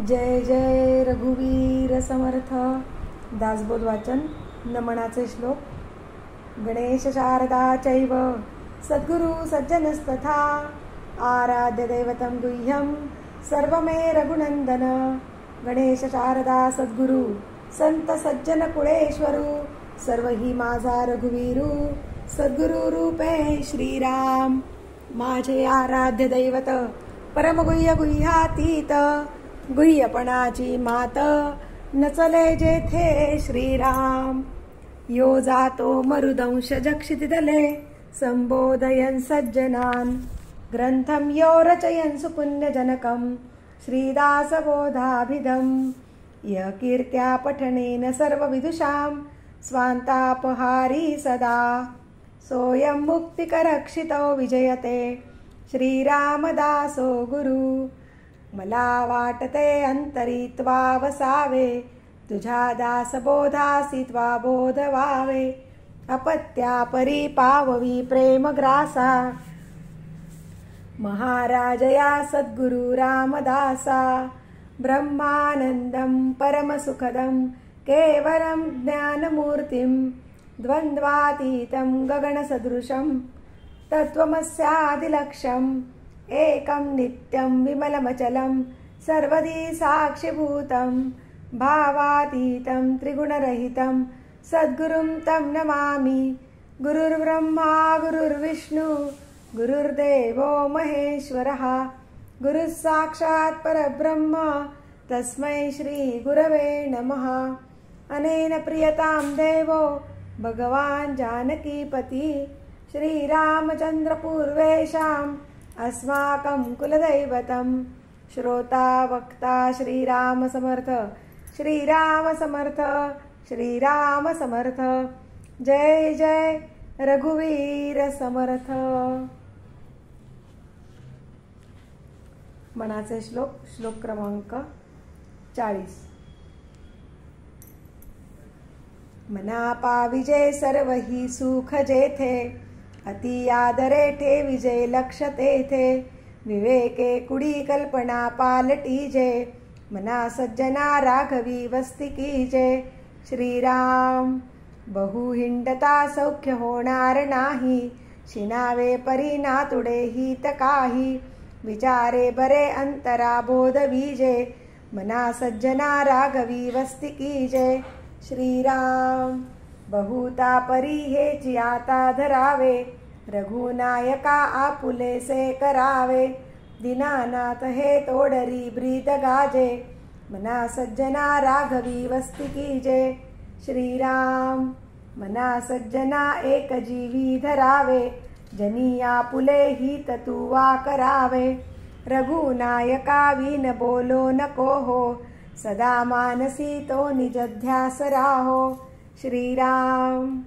जय जय रघुवीर समर्थ. दासबोध वाचन. नमनाचे श्लोक. गणेश शारदा चैव सद्गुरु सज्जनस्तथा आराध्य दैवतं गुह्यं सर्वमे रघुनंदन. गणेश शारदा सद्गुरु संत सज्जन कुळेश्वरू सर्व ही माझा रघुवीरू सद्गुरु रूपे श्रीराम. माझे आराध्य दैवत परमगुह्य गुह्यातीत गुह्यपणाची मात नचले जेथे श्रीराम. यो जातो मरुदंश जक्षितिदले संबोधयन् सज्जनान् ग्रंथं यो रचयन् सुपुण्यजनकं श्रीदासबोधाभिधम्. य कीर्त्या पठनेन सर्वविदुषां स्वान्तापहारी सदा सोऽयं मुक्तिकरक्षितो विजयते श्रीरामदासो गुरु. मला वाटते अंतरी त्वा वसावे तुझ्या दासबोधासी त्वा बोध व्हावे. अपत्या परी पाववी प्रेमग्रासा महाराजया सद्गुरु रामदासा. ब्रह्मानंदं परमसुखदं केवलं ज्ञानमूर्तिं द्वन्द्वातीतं गगनसदृशं तत्त्वमस्यादिलक्ष्यम् एकं नित्यं विमलमचलं सर्वदी साक्षिभूतं भावातीतं त्रिगुणरहितं सद्गुरुं तं नमामि. गुरुर्ब्रह्मा गुरुर्विष्णु गुरुर्देवो महेश्वरः गुरुः साक्षात् परब्रह्म तस्मै श्री गुरवे नमः. अनेन प्रियतां देवो भगवान् जानकीपति श्रीरामचन्द्र पूर्वेषाम् अस्माकं कुलदैवतं. श्रोता वक्ता श्रीराम समर्थ श्रीराम समर्थ श्रीराम समर्थ. जय जय रघुवीर समर्थ. मनाचे श्लोक. श्लोक क्रमांक 40. मना पाविजे सर्व ही सुख जेथे अति आदरे ठेविजे लक्ष तेथे. विवेके कुडी कल्पना पालटीजे मना सज्जना राघवी वस्ती कीजे. श्रीराम. बहु हिंडता सौख्य होणार नाही शिनावे परी नातुडे हित काही. विचारे बरे अंतरा बोध विजे मना सज्जना राघवी वस्ती कीजे. श्रीराम. बहुता परी हेची आता धरावे रघुनायका आपुलेसे करावे. दीनानाथ हे तोडरी ब्रीद गाजे मना सज्जना राघवी वस्ती कीजे. श्रीराम. मना सज्जना एक जीवी धरावे जनी आपुले हित तुवा करावे. रघुनायका विन बोलो नको हो सदा मानसी तो निज ध्यास राहो. श्रीराम.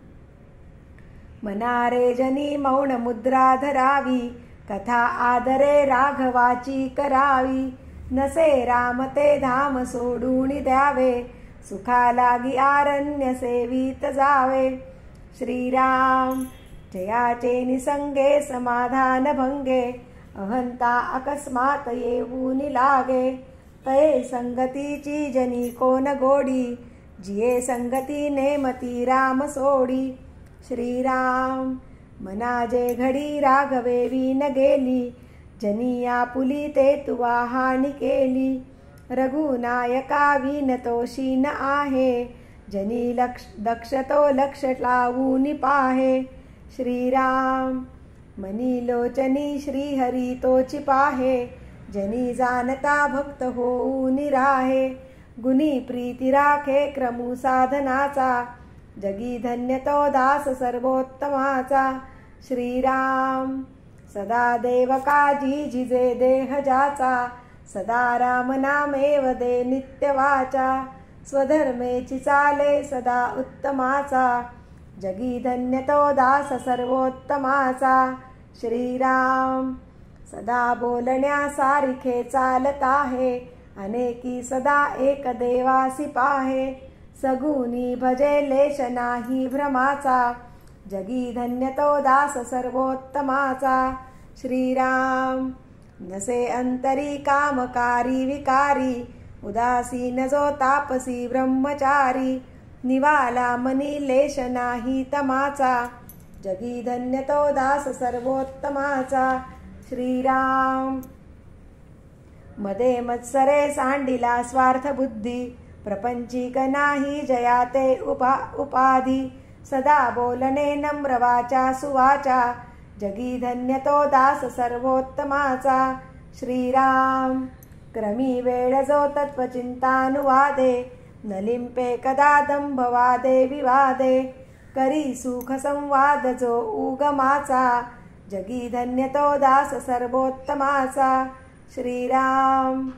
मनारे जनी मौन मुद्रा धरावी कथा आदरे राघवाची करावी. नसे राम ते धाम सोडून द्यावे सुखा लागी आरण्य सेवित जावे. श्रीराम. जयाचे निसंगे समाधान भंगे अहंता अकस्मात येऊन लागे. तये संगतीची जनी कोण गोडी जिये संगती नेमती राम सोडी. श्रीराम. मनाजे घडी राघवे विन गेली जनी आपुली ते तुवा हानी केली. रघुनायका विन तोषी न आहे जनी दक्ष तो लक्ष लावून पाहे. श्रीराम. मनी लोचनी श्रीहरी तोची पाहे जनी जाणता भक्त होऊन राहे. गुणी प्रीती राखे क्रमू साधनाचा जगी धन्य तो दास सर्वोत्तमाचा. श्रीराम. सदा देव काजी जिजे देह जाचा सदा राम नामेव दे नित्य वाचा. स्वधर्मेची चाले सदा उत्तमाचा जगी धन्य तो दास सर्वोत्तमाचा. श्रीराम. सदा बोलण्या सारिखे चालत आहे अनेकी सदा एक देवासी पाहे. सगुनी भजे लेश नाही भ्रमाचा जगी धन्य तो दास सर्वोत्तमाचा. श्रीराम. नसे अंतरी कामकारी विकारी उदासीन जो तापसी ब्रह्मचारी, निवाला मनी लेश नाही तमाचा, जगी धन्य तो दास सर्वोत्तमाचा. श्रीराम. मदे मत्सरे सांडिला स्वार्थ बुद्धी, प्रपंचिक नाही जयाते उपाधी, सदा बोलणे नम्र वाचा सुवाचा, जगी धन्य तो दास सर्वोत्तमाचा. श्रीराम. क्रमी वेळ जो तत्वचिंतानुवादे, न लिंपे कदा दंभवादे विवादे, करी सुख संवाद जो उगमाचा, जगी धन्य तो दास सर्वोत्तमाचा. श्रीराम.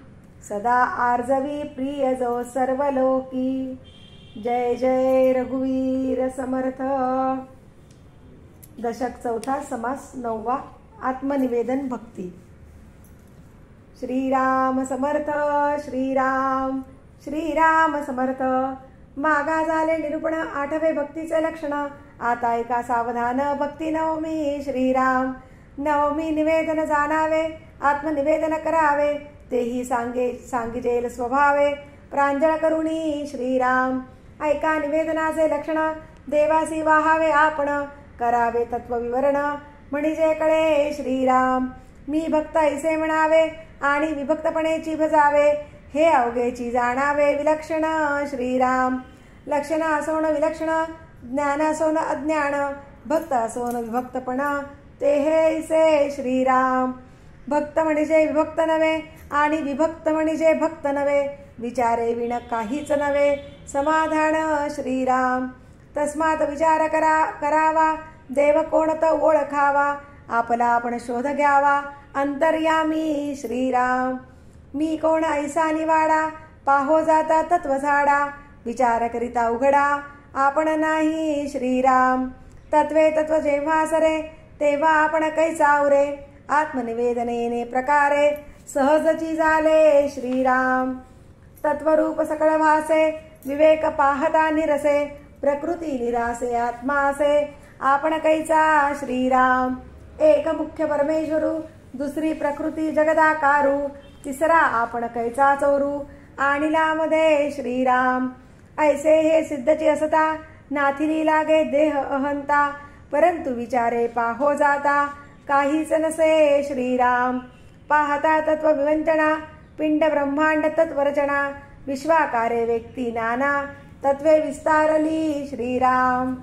सदा आर्जवी प्रिय जो सर्वलोकी, जय जय रघुवीर समर्थ. दशक चौथा, समास 9वा. आत्मनिवेदन भक्ती. श्रीराम समर्थ. श्रीराम. श्रीराम समर्थ. मागा झाले निरूपण 8वे भक्तीचे लक्षण. आता ऐका सावधान भक्ती नवमी. श्रीराम. नवमी निवेदन जाणावे, आत्मनिवेदन करावे, तेही सांगिजेल स्वभावे, प्रांजळ करुणी. श्रीराम. ऐका निवेदनाचे लक्षण, देवासी वाहावे आपण, करावे तत्वविवरण, म्हणजे कळे. श्रीराम. मी भक्त ऐसे म्हणावे, आणि विभक्तपणेची भजावे, हे अवघेची जाणावे विलक्षण. श्रीराम. लक्षण असोन विलक्षण, ज्ञान असोन अज्ञान, भक्त असोन विभक्तपण, ते हे ऐसे. श्रीराम. भक्त म्हणजे विभक्त नव्हे, आणि विभक्त म्हणजे भक्त नव्हे, विचारे विण काहीच नव्हे, समाधान. श्रीराम. तस्मात विचार करावा, देव कोणत ओळखावा, आपला आपण शोध घ्यावा, अंतर्यामी. श्रीराम. मी कोण ऐसा निवाडा, पाहो जाता तत्व झाडा, विचार करिता उघडा, आपण नाही. श्रीराम. तत्वे तत्व जेव्हा सरे, तेव्हा आपण कैसा उरे, आत्मनिवेदनेने प्रकारे, सहजची झाले. श्रीराम. तत्वरूप सकळ भासे, विवेक पाहता निरसे, प्रकृती निरासे आत्मासे, आपण कैचा. श्रीराम. एक मुख्य परमेश्वरू, दुसरी प्रकृती जगदाकारू, तिसरा आपण कैचा चोरू, आणिला मध्ये. श्रीराम. ऐसे हे सिद्धची असता, नाथिली लागे देह अहंता, परंतु विचारे पाहो जाता, काहीच नसे. श्रीराम. पाहता तत्व विवंचना, पिंड ब्रह्मांड तत्वरचना, विश्वाकारे व्यक्ती नाना, तत्वे विस्तारली. श्रीराम.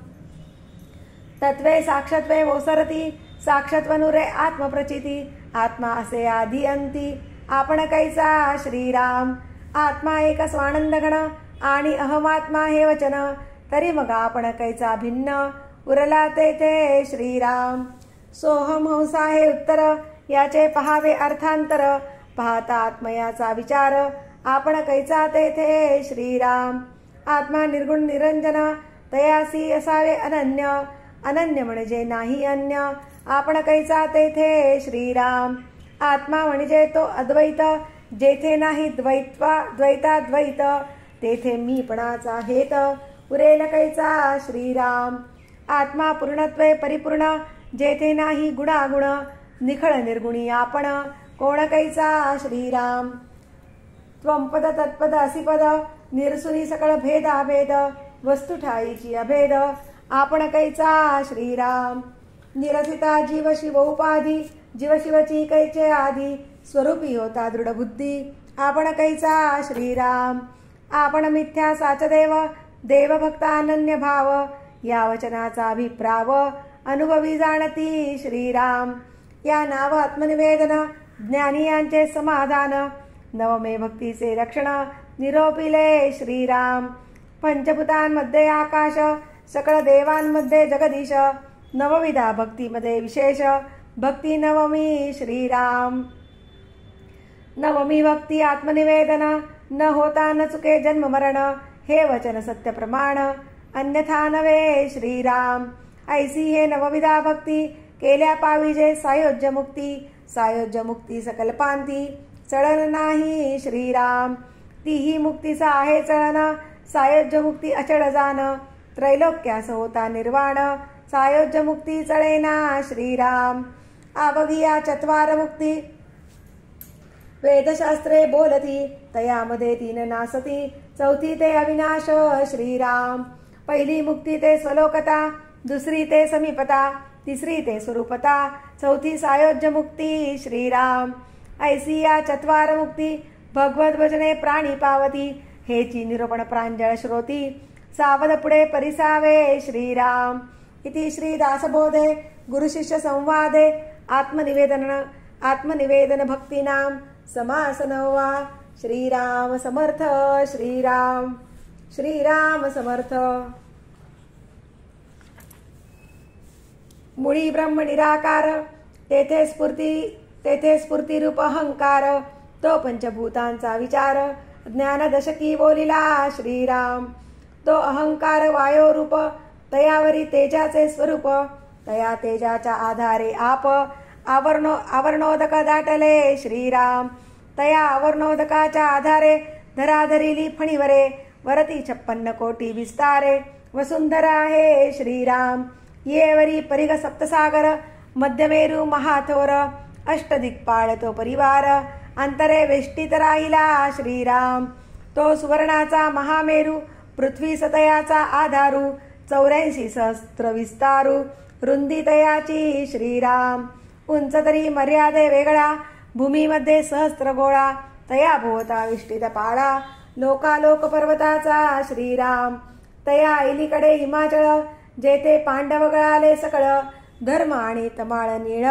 तत्वे साक्षत्वे ओसरती, साक्षत्वनुरे आत्मप्रचिती, आत्मा असे आधी अंती, आपण कैचा. श्रीराम. आत्मा एक स्वानंद घन, आणि अहमात्मा हे वचन, तरी मग आपण कैचा भिन्न, उरला तेथे. श्रीराम. सोहम हंसा हे उत्तर, याचे पहावे अर्थांतर, पाहता आत्मयाचा विचार, आपण कैचा तेथे. श्रीराम. आत्मा निर्गुण निरंजन, तयासी असावे अनन्य, अनन्य म्हणजे नाही अन्य, आपण कैचा तेथे. श्रीराम. आत्मा म्हणजे तो अद्वैत, जेथे नाही द्वैताद्वैत, तेथे मीपणाचा हेत, उरेल कैचा. श्रीराम. आत्मा पूर्णत्वे परिपूर्ण, जेथे नाही गुणागुण, निखळ निर्गुणी आपण, कोण कैचा. श्रीराम. त्वंपद तत्पद असिपद, निरसुनी सकळ भेदाभेद, वस्तू ठाईची अभेद, आपण कैचा. श्रीराम. निरसिता जीव शिव उपाधी, जीव शिवची कैचे आधी, स्वरूपी होता दृढ बुद्धी, आपण कैचा. श्रीराम. आपण मिथ्या साच देव, देवभक्त अनन्य भाव, या वचनाचा अभिप्राव, अनुभवी जाणती. श्रीराम. या नाव आत्मनिवेदन, ज्ञानी यांचे समाधान, नवमे भक्तीचे लक्षण, निरोपिले. श्रीराम. पंचभूतांमध्ये आकाश, सकळ देवांमध्ये जगदीश, नवविधा भक्तीमध्ये विशेष, भक्ती नवमी. श्रीराम. नवमी भक्ती आत्मनिवेदन, न होता न चुके जन्म मरण, हे वचन सत्य प्रमाण, अन्यथा नव्हे. श्रीराम. ऐसी हे नवविधा भक्ती, केल्या पाविजे सायोज्य मुक्ती, सायोज्य मुक्ती सकल्पांती, चळन नाही. श्रीराम. तीही मुक्तीचा आहे चळन, सायोज्य मुक्ती अचळ जाण, त्रैलोक्यास होता निर्वाण, सायोज्य मुक्ती चळेना. श्रीराम. अवघिया चत्वार मुक्ती, वेदशास्त्रे बोलती तयामध्ये तीन नासती, चौथी ते अविनाश श्रीराम. पहिली मुक्ती ते स्वलोकता, दुसरी ते समीपता, तिसरी ते स्वरूपता, चौथी सायोज्य मुक्ती श्रीराम. ऐसी या चत्वार मुक्ती भगवत भजने प्राणी पावती, हेची निरूपण प्रांजळ श्रोती, सावध पुढे परिसावे श्रीराम. इति श्री दासबोधे गुरुशिष्य संवादे आत्मनिवेदन भक्तीनाम समास 9वा. श्रीराम समर्थ. श्रीराम श्रीराम समर्थ. मुळी ब्रह्म निराकार, तेथे स्फूर्ती रूप अहंकार, तो पंचभूतांचा विचार, ज्ञान दशकी बोलिला श्रीराम. तो अहंकार वायो रूप, तयावरी तेजाचे स्वरूप, तया तेजाच्या आधारे आप आवरणोदक दाटले श्रीराम. तया आवरणोदकाच्या आधारे धराधरिली फणीवरे, वरती 56 कोटी विस्तारे, वसुंधरा हे श्रीराम. येवरी परिग सप्तसागर, मध्यमेरू महाथोर, अष्टदिक्पाळ तो परिवार, अंतरे वेष्टीत राहिला श्रीराम. तो सुवर्णाचा महामेरू, पृथ्वी सतयाचा आधारू, 84 सहस्त्र विस्तारू, रुंदी तयाची श्रीराम. उंच तरी मर्यादे वेगळा, भूमीमध्ये सहस्त्र गोळा, तया भोवता विष्टित पाळा, लोकालोक पर्वताचा श्रीराम. तया ऐलीकडे हिमाचळ, जेथे पांडव गळाले सकळ, धर्म आणि तमाळ नीळ,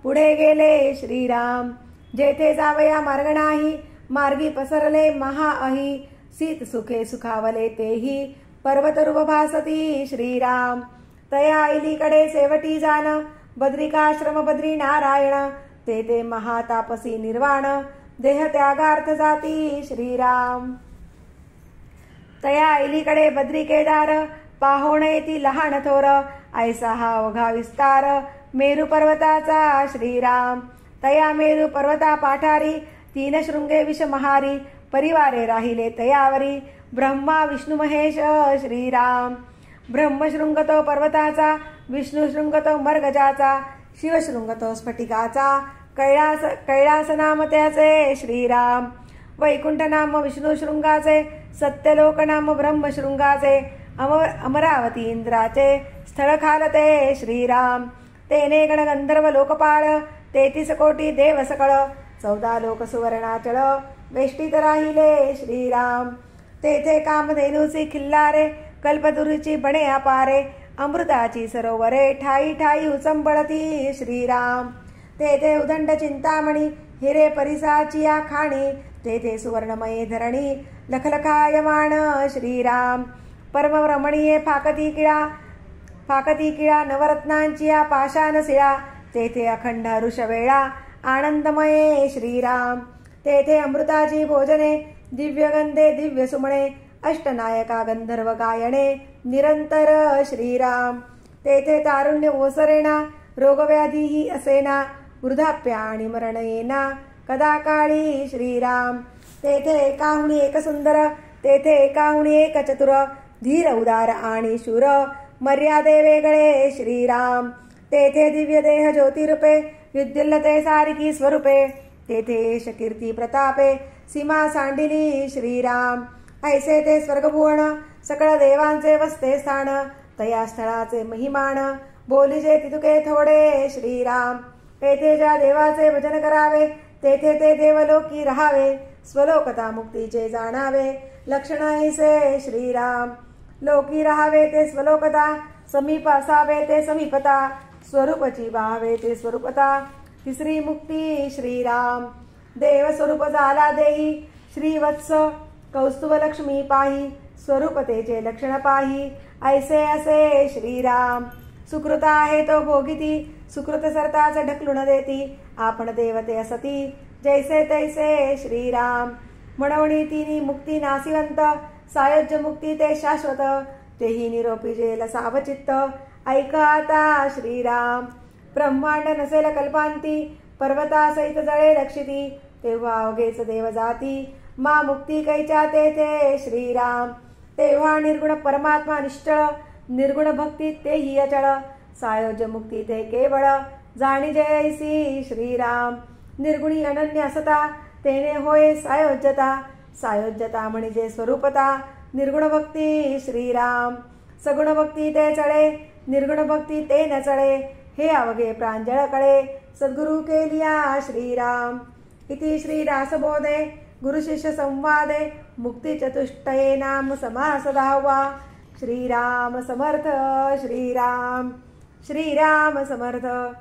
पुढे गेले श्रीराम. जेथे जावया मार्ग नाही, मार्गी पसरले महाअही, सीत सुखे सुखावले तेही, पर्वतरूप भासती श्रीराम. तया ऐलीकडे सेवटी जाण, बद्रिकाश्रम बद्री नारायण, ते महातापसी निर्वाण, देह त्यागार्थ जाती श्रीराम. तया ऐलीकडे बद्री केदार, पाहोण येती लहान थोर, ऐसा हा अवघा विस्तार, मेरू पर्वताचा श्रीराम. तया मेरू पर्वता पाठारी, 3 शृंगे विषमहारी, परिवारे राहिले तयावरी, ब्रह्मा विष्णू महेश श्रीराम. ब्रह्मशृंग तो पर्वताचा, विष्णुशृंग तो मर्गजाचा, शिवशृंग तो स्फटिकाचा, कैलास नाम त्याचे श्रीराम. वैकुंठ नाम विष्णुशृंगाचे, सत्यलोक नाम ब्रह्मशृंगाचे, अमरावती इंद्राचे, स्थळ खालते श्रीराम. तेने गण गंधर्व लोकपाळ, 33 कोटी देव सकळ, 14 लोक सुवर्णाचळ, वेष्टीत राहिले श्रीराम. तेथे कामधेनूची खिल्लारे, कल्पतरूची बणे अपारे, अमृताची सरोवरे, ठाई ठाई उचंबळती श्रीराम. तेथे उदंड चिंतामणी, हिरे परिसाची या खाणी, तेथे सुवर्णमयी धरणी, लखलखायमान श्रीराम. परमरमणीये फाकती किळा, नवरत्नांची या पाषाण शिळा, तेथे अखंड हरुषवेळा, आनंदमये श्रीराम. तेथे अमृताची भोजने, दिव्यगंधे दिव्य सुमणे, अष्टनायका गंधर्व गायणे, निरंतर श्रीराम. तेथे तारुण्य ओसरेना, रोगव्याधीही असेना, वृद्धाप्य आणि मरण येना, कदा काळी श्रीराम. तेथे एकाहुणी एक सुंदर, तेथे एकाहुणी एक चतुर, धीर उदार आणि शूर, मर्यादे वेगळे श्रीराम. तेथे दिव्य देह ज्योतिरूपे, विद्युल्लते सारिकी स्वरूपे, तेथे यश कीर्ती प्रतापे, सीमा सांडिली श्रीराम. ऐसे ते स्वर्गभुवन, सकळ देवांचे वसते स्थान, तया स्थळाचे महिमान, बोलिजे तितुके थोडे श्रीराम. तेथे ज्या देवाचे भजन करावे, तेथे ते देवलोकी राहावे, स्वलोकता मुक्तीचे जाणावे, लक्षण ऐसे श्रीराम. लोकी राहावे ते स्वलोकता, समीप असावे ते समीपता, स्वरूपची पाहावे ते स्वरूपता, तिसरी मुक्ती श्रीराम. देव स्वरूप झाला देही, श्रीवत्स कौस्तुभ लक्ष्मी पाही, स्वरूपतेचे लक्षण पाही, ऐसे असे श्रीराम. सुकृत आहे तो भोगिती, सुकृत सरताच ढकलून देती, आपण देवते असती, जैसे तैसे श्रीराम. म्हणवणी तिनी मुक्ती नासिवंत, सायोज्य मुक्ती ते शाश्वत, तेही निरोपी जेल सावचित्त, ऐक आता श्रीराम. ब्रह्मांड नसेल कल्पांती, पर्वतासहित जळे लक्षिती, तेव्हा अवघेच देव जाती, मा मुक्ती कैच्या तेथे श्रीराम. तेव्हा निर्गुण परमात्मा निश्चळ, निर्गुण भक्ती तेही अचळ, सायोज्य मुक्ती ते केवळ, जाणी जयसी श्रीराम. निर्गुणी अनन्य असता, तेने होय सायोज्यता. सायोज्यता म्हणजे स्वरूपता. निर्गुण भक्ती श्रीराम. सगुण भक्ती ते चळे, निर्गुण भक्ती ते न चळे. हे अवघे प्रांजळ कळे, सद्गुरु केलिया श्रीराम. इति श्रीदासबोधे गुरुशिष्य संवादे मुक्तिचतुष्टये नाम समास 10वा. श्रीराम समर्थ. श्रीराम. श्रीराम समर्थ.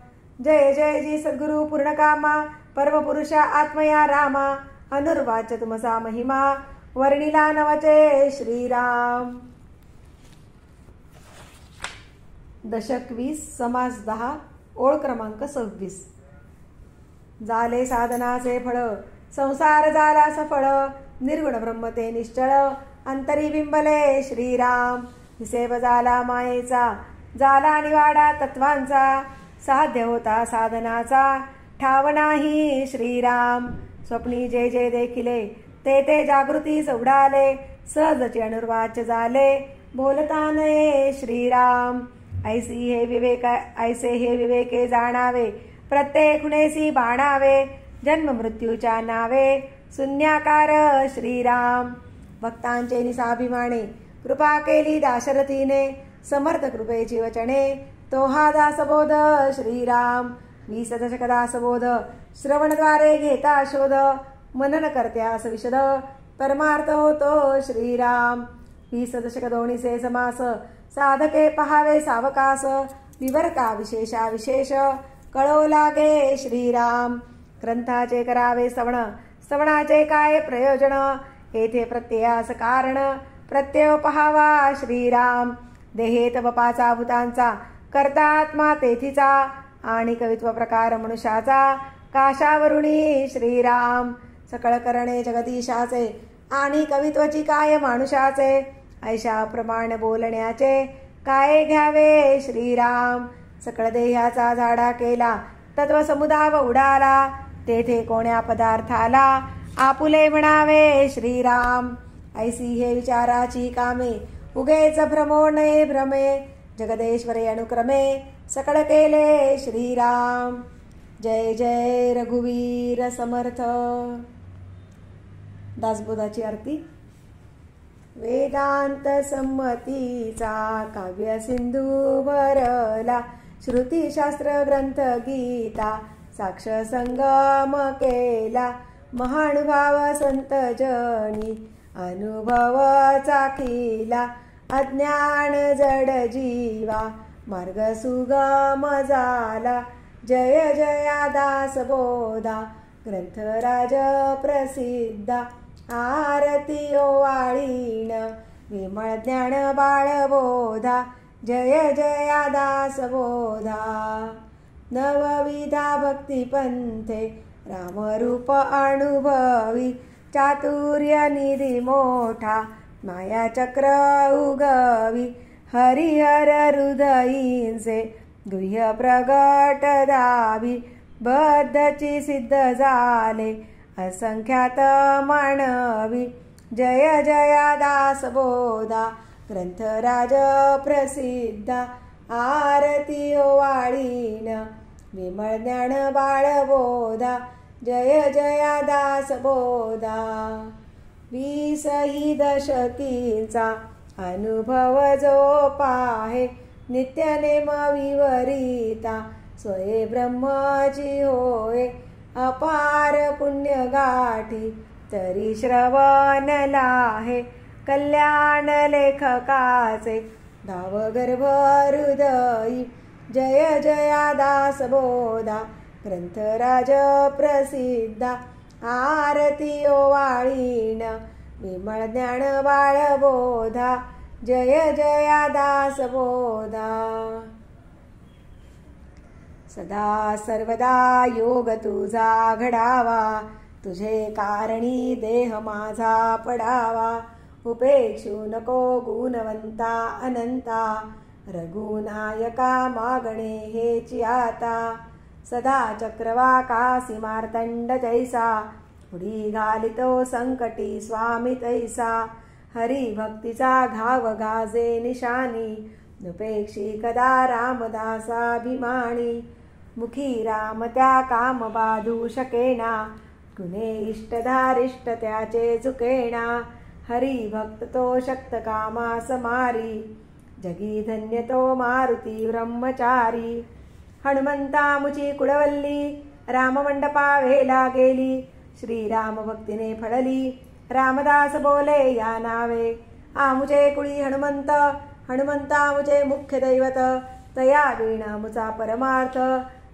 जय जय जी सद्गुरु पूर्णकामा परमपुरुषा आत्मया रामा. अनुर्वाच्य तुमचा महिमा वर्णिला नवचे श्रीराम. दशक 20 समास 10 ओळ क्रमांक 26. झाले साधनाचे फळ संसार झाला सफळ. निर्गुण ब्रह्म ते निश्चळ अंतरी बिंबले श्रीराम. हिसेब झाला मायेचा झाला निवाडा तत्वांचा. साध्य होता साधनाचा ठाव नाही श्रीराम. स्वप्नी जे जे देखिले ते ते जागृती उडाले. सहजचे अनुर्वाच्य झाले बोलता नये श्रीराम. ऐसे हे विवेके जाणावे प्रत्येक खुणेसी बाणावे. जन्म मृत्यूच्या नावे शून्याकार श्रीराम. भक्तांचे निसाभिमाने कृपा केली दाशरथीने. समर्थ कृपेची वचने तो हा दासबोध श्रीराम. 20 दशक दासबोध श्रवणद्वारे घेता शोध. मनन करत्यास विशद परमार्थ होतो श्रीराम. 20 दशक दोन्हीचे समास साधके पहावे सावकास. विवरता विशेषा विशेष कळो लागे श्रीराम. ग्रंथाचे करावे श्रवण श्रवणाचे काय प्रयोजन. येथे प्रत्ययास कारण प्रत्यय पहावा श्रीराम. देहेत बपाचा भूतांचा करता आत्मा तेथीचा. आणि कवित्व प्रकार मनुष्याचा काशावरुणी श्रीराम. सकळ करणे जगदीशाचे आणि कवित्वची काय मानुषाचे. ऐशा प्रमाण बोलण्याचे काय घ्यावे श्रीराम. सकळ देहाचा झाडा केला तत्व समुदाव उडाला. तेथे कोण्या पदार्थाला आपुले म्हणावे श्रीराम. ऐसी हे विचाराची कामे उगेच भ्रमो नये भ्रमे. जगदेश्वरे अनुक्रमे सकळ केले श्रीराम. जय जय रघुवीर समर्थ. दासबोधाची आरती. वेदांत संमतीचा काव्य सिंधू भरला. श्रुतीशास्त्र ग्रंथ गीता साक्ष संगम केला. महानुभाव संत जनी अनुभव चाखिला. अज्ञान जड जीवा मार्ग सुगम झाला. जय जया दासबोधा ग्रंथराज प्रसिद्धा. आरती ओवाळीण विमळ ज्ञान बाळबोधा. जय जया दासबोधा. नवविधा भक्तिपंथे रामरूप अनुभवी. चातुर्य निधी मोठा माया चक्र उगवी. हरिहर हृदयींचे गुह्य प्रगट दावी. बद्धची सिद्ध झाले असंख्यात मानवी. जय जया दासबोधा ग्रंथराज प्रसिद्धा. आरती ओवाळीन विमळ ज्ञान बाळबोधा. जय जया दासबोधा. 20 ही दशकींचा अनुभव जो पाहे. नित्यनेम विवरिता स्वये ब्रह्माची होय. अपार पुण्य गाठी तरी श्रवण लाहे. कल्याण लेखकाचे धाव गर्भ हृदयी. जय जया दासबोधा ग्रंथराज प्रसिद्धा. आरती ओवाळीण विमळ ज्ञान बाळबोधा. जय जया दासबोधा. सदा सर्वदा योग तुझा घडावा. तुझे कारणी देह माझा पडावा. उपेक्षू नको गुणवंता अनंता. रघुनायका मागणे हेची आता. सदा चक्रवाकासी मार्तंड जैसा. उडी घालितो संकटी स्वामी तैसा. हरी भक्तीचा घाव गाजे निशानी. नुपेक्षी कदा रामदासाभिमानी. मुखी राम त्या काम बाधू शकेना. गुणे इष्टधारिष्ट त्याचे चुकेणा, हरी भक्त तो शक्त कामा समारी, जगी धन्य तो मारुती ब्रह्मचारी. हनुमंता मुची कुळवल्ली, राममंडपा वेला गेली, श्रीराम भक्तीने फळली, रामदास बोले या नावे. आमुचे कुळी हनुमंत, हनुमंता मुचे मुख्य दैवत, तया वीणा मुचा परमार्थ,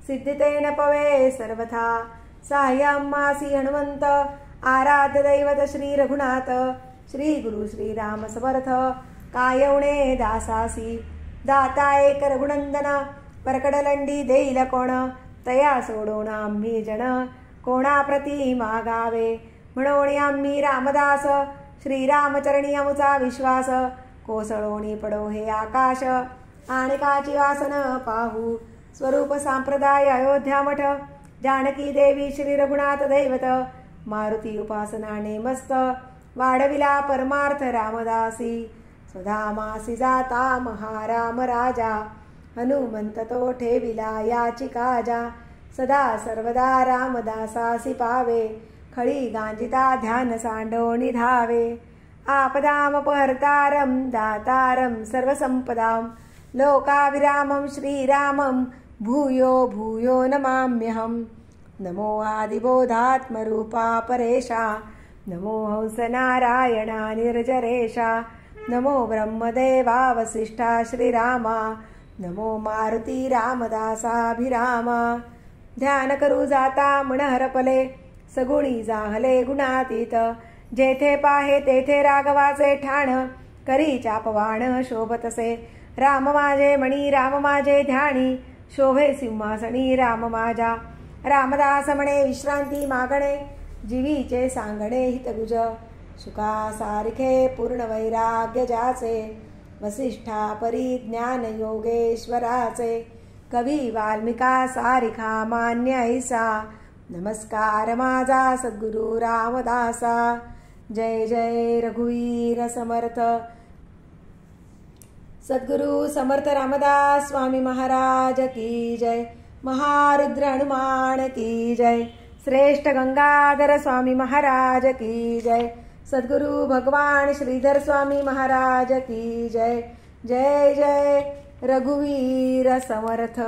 सिद्धिते न पवे सर्वथा. साह्यामासी हनुमंत, आराध्य दैवत श्री रघुनाथ, श्री गुरु श्रीराम समर्थ, कायवणे दासासी. दाता एक रघुनंदन, परकडलंडी देईल कोण, तया सोडून आम्ही जन, कोणाप्रती मागावे. म्हणून आम्ही रामदास, श्रीरामचरणी अमुचा विश्वास, कोसळोणी पडो हे आकाश, आणिकाची वासन पाहू. स्वरूप संप्रदाय अयोध्या मठ, जानकी देवी श्री रघुनाथ दैवत, मारुती उपासनाने मस्त, वाढविला परमार्थ रामदासी. स्वधामासी जाता महाराम राजा, हनुमंत तो ठेविला याची काजा. सदा सर्वदा रामदासासी पावे, खळी गांजिता ध्यान सांडोणी धावे. आपदामपहर्तारं दातारं सर्वसंपदां, लोकाभिरामं श्रीरामं भूयो भूयो नमाम्यहम्. नमो आदिबोधात्मरूपा परेशा, नमो हंसनारायणा निर्जरेशा, नमो ब्रह्मदेवा वसिष्ठा श्रीरामा, नमो मारुती रामदासाभिरामा. ध्यान करू जाता मन हरपले, सगुणी जाहले गुणातीत, जेथे पाहे तेथे राघवाचे ठाण, करी चापवाण शोभतसे. राम माझे मणी राम माझे ध्यानी, शोभे सिंहासनी राम माझा. रामदास म्हणे विश्रांती मागणे, जीवीचे सांगणे हितगुज. सुखा सारिखे पूर्ण वैराग्य ज्याचे, वसिष्ठा परी ज्ञान योगेश्वराचे. कवी वाल्मिका सारिखा मान्य ऐसा, नमस्कार माझा सद्गुरु रामदासा. जय जय रघुवीर समर्थ. सद्गुरु समर्थ रामदास स्वामी महाराज की जय. महारुद्र हनुमान की जय. श्रेष्ठ गंगाधर स्वामी महाराज की जय. सद्गुरु भगवान श्रीधर स्वामी महाराज की जय. जय जय रघुवीर समर्थ.